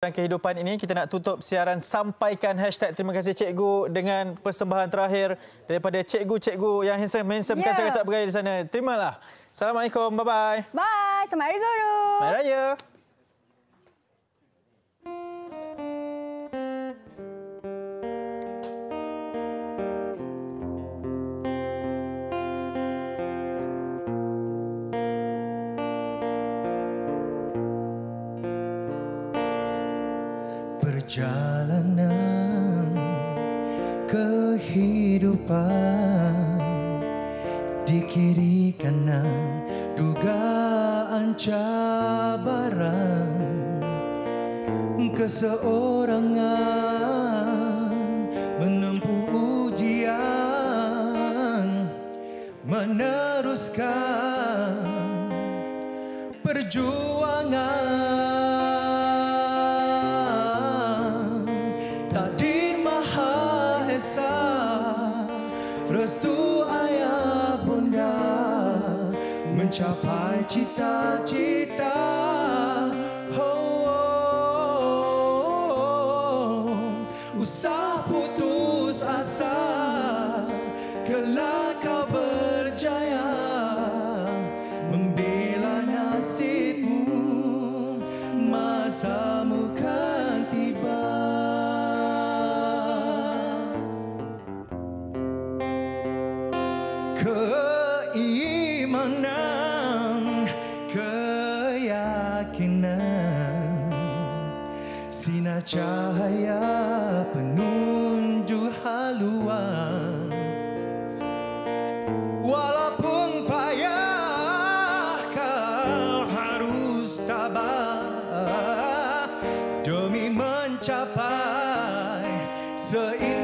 Dan kehidupan ini kita nak tutup siaran sampaikan hashtag terima kasih cikgu dengan persembahan terakhir daripada cikgu-cikgu yang handsome kacak-kacak bergaya di sana. Terimalah. Assalamualaikum. Bye-bye. Bye. Selamat Hari Guru. Selamat Raya. Perjalanan kehidupan di kiri kanan dugaan cabaran, keseorangan menempuh ujian, meneruskan perjuangan. Restu ayah bunda mencapai cita-cita. Usah putus asa, kelak kau berjaya membela nasibmu, masamu kan tiba. Keimanan, keyakinan, sinar cahaya penunjuk haluan. Walaupun payah kau harus tabah demi mencapai seindah